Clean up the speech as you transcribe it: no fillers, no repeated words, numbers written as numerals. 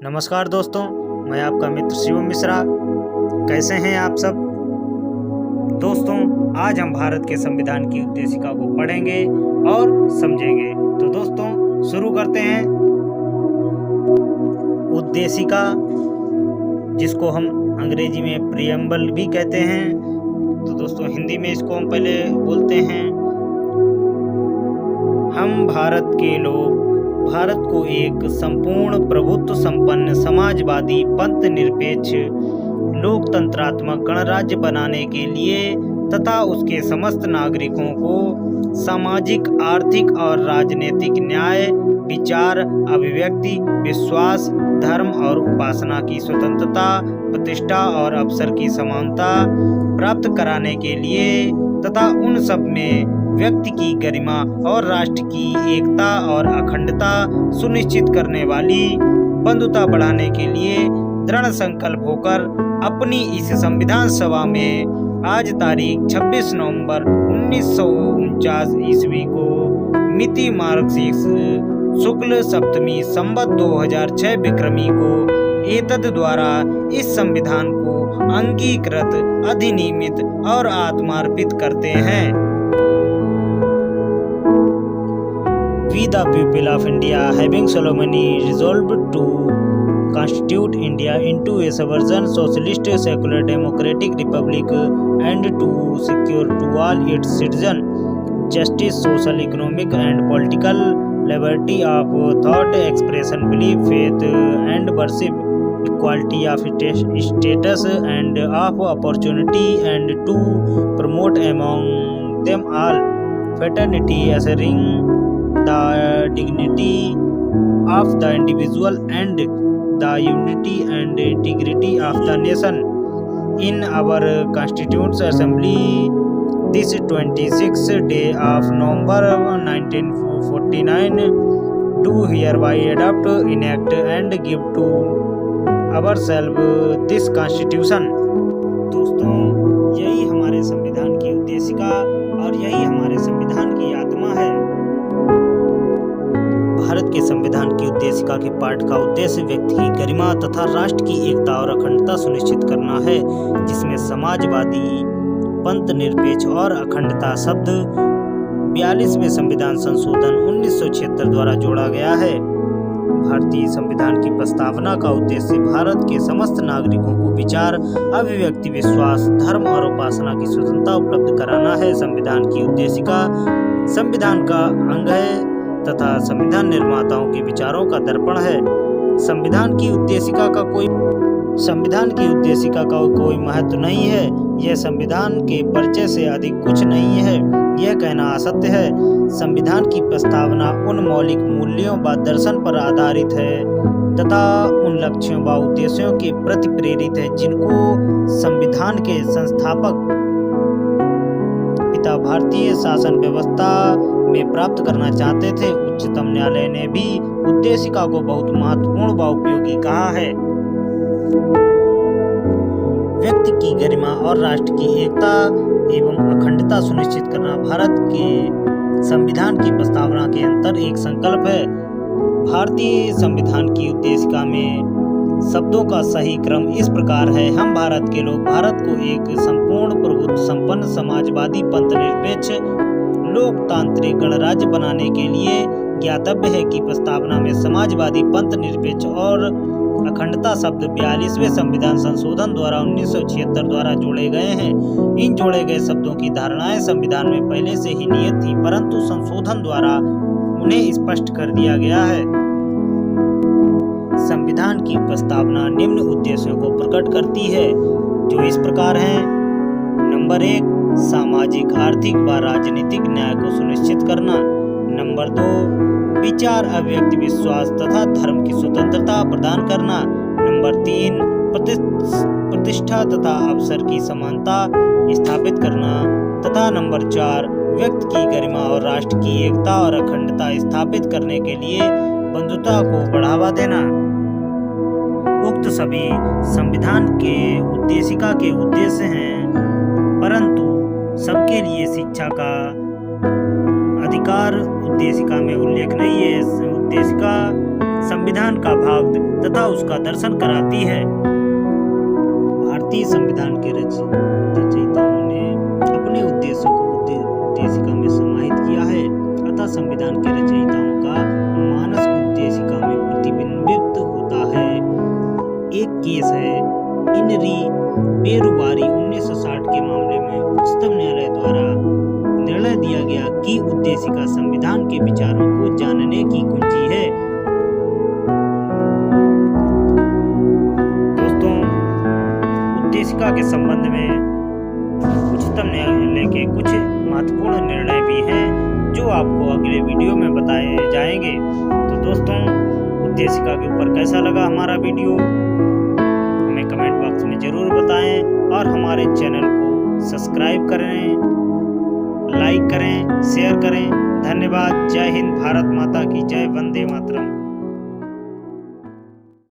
नमस्कार दोस्तों, मैं आपका मित्र शिवम मिश्रा। कैसे हैं आप सब दोस्तों? आज हम भारत के संविधान की उद्देशिका को पढ़ेंगे और समझेंगे। तो दोस्तों शुरू करते हैं। उद्देशिका, जिसको हम अंग्रेजी में प्रियम्बल भी कहते हैं, तो दोस्तों हिंदी में इसको हम पहले बोलते हैं। हम भारत के लोग भारत को एक संपूर्ण प्रभुत्व संपन्न समाजवादी पंथ निरपेक्ष लोकतंत्रात्मक गणराज्य बनाने के लिए तथा उसके समस्त नागरिकों को सामाजिक, आर्थिक और राजनीतिक न्याय, विचार, अभिव्यक्ति, विश्वास, धर्म और उपासना की स्वतंत्रता, प्रतिष्ठा और अवसर की समानता प्राप्त कराने के लिए तथा उन सब में व्यक्ति की गरिमा और राष्ट्र की एकता और अखंडता सुनिश्चित करने वाली बंधुता बढ़ाने के लिए दृढ़ संकल्प होकर अपनी इस संविधान सभा में आज तारीख 26 नवंबर 1949 ईस्वी को मिति मार्गशीर्ष शुक्ल सप्तमी संवत 2006 विक्रमी को एतद द्वारा इस संविधान को अंगीकृत, अधिनियमित और आत्मार्पित करते हैं। We the people of India, having solemnly resolved to constitute India into a sovereign, socialist, secular, democratic republic, and to secure to all its citizens justice, social, economic, and political liberty of thought, expression, belief, faith, and worship, equality of status and of opportunity, and to promote among them all fraternity, assuring the dignity of the individual and the unity and integrity of the nation. In our Constituent Assembly, this 26th day of November 1949, do hereby adopt, enact and give to ourselves this Constitution. दोस्तों, यही हमारे संविधान की उद्देशिका और यही हमारे संविधान की आत्मा है। भारत के संविधान की उद्देशिका के पाठ का उद्देश्य व्यक्ति की गरिमा तथा राष्ट्र की एकता और अखंडता सुनिश्चित करना है, जिसमें समाजवादी, पंथ निरपेक्ष और अखंडता शब्द 42वें संविधान संशोधन 1976 द्वारा जोड़ा गया है। भारतीय संविधान की प्रस्तावना का उद्देश्य भारत के समस्त नागरिकों को विचार, अभिव्यक्ति, विश्वास, धर्म और उपासना की स्वतंत्रता उपलब्ध कराना है। संविधान की उद्देशिका संविधान का अंग है तथा संविधान निर्माताओं के विचारों का दर्पण है। संविधान की उद्देशिका का कोई महत्व नहीं है। यह संविधान के परिचय से अधिक कुछ नहीं है। यह कहना असत्य है। संविधान की प्रस्तावना उन मौलिक मूल्यों व दर्शन पर आधारित है तथा उन लक्ष्यों व उद्देश्यों के प्रति प्रेरित है जिनको संविधान के संस्थापक पिता भारतीय शासन व्यवस्था में प्राप्त करना चाहते थे। उच्चतम न्यायालय ने भी उद्देशिका को बहुत महत्वपूर्ण व उपयोगी कहा है। व्यक्ति की गरिमा और राष्ट्र की एकता एवं अखंडता सुनिश्चित करना भारत के संविधान की प्रस्तावना के अंतर एक संकल्प है। भारतीय संविधान की उद्देशिका में शब्दों का सही क्रम इस प्रकार है। हम भारत के लोग भारत को एक संपूर्ण प्रभुत्व संपन्न समाजवादी पंथ निरपेक्ष लोकतांत्रिक गणराज्य बनाने के लिए ज्ञातव्य है कि प्रस्तावना में समाजवादी, पंथ निरपेक्ष और अखंडता शब्द 42वें संविधान संशोधन द्वारा 1976 द्वारा जोड़े गए हैं। इन जोड़े गए शब्दों की धारणाएं संविधान में पहले से ही निहित थी, परंतु संशोधन द्वारा उन्हें स्पष्ट कर दिया गया है। संविधान की प्रस्तावना निम्न उद्देश्यों को प्रकट करती है, जो इस प्रकार हैं। नंबर 1, सामाजिक, आर्थिक व राजनीतिक न्याय को सुनिश्चित करना। नंबर 2, विचार, अभिव्यक्ति, विश्वास तथा धर्म की स्वतंत्रता प्रदान करना। नंबर 3, प्रतिष्ठा तथा अवसर की समानता स्थापित करना तथा नंबर 4, व्यक्ति की गरिमा और राष्ट्र की एकता और अखंडता स्थापित करने के लिए बंधुता को बढ़ावा देना। उक्त सभी संविधान के उद्देशिका के उद्देश्य हैं, परंतु सबके लिए शिक्षा का अधिकार उद्देशिका में उल्लेख नहीं है। उद्देशिका संविधान का भाग तथा उसका दर्शन कराती है। भारतीय संविधान के रचयिताओं ने अपने उद्देश्य को उद्देशिका में समाहित किया है अतः संविधान के रचयिताओं का मानस उद्देशिका में प्रतिबिंबित होता है। एक केस है इनरी पेरुवारी 1960 के मामले में उच्चतम न्यायालय द्वारा निर्णय दिया गया कि उद्देशिका संविधान के विचारों को जानने की कुंजी है। दोस्तों, उद्देशिका के संबंध में उच्चतम न्यायालय के कुछ महत्वपूर्ण निर्णय भी हैं जो आपको अगले वीडियो में बताए जाएंगे। तो दोस्तों, उद्देशिका के ऊपर कैसा लगा हमारा वीडियो हमें कमेंट बॉक्स में जरूर बताएं और हमारे चैनल को सब्सक्राइब करें, लाइक करें, शेयर करें। धन्यवाद। जय हिंद, भारत माता की जय, वंदे मातरम।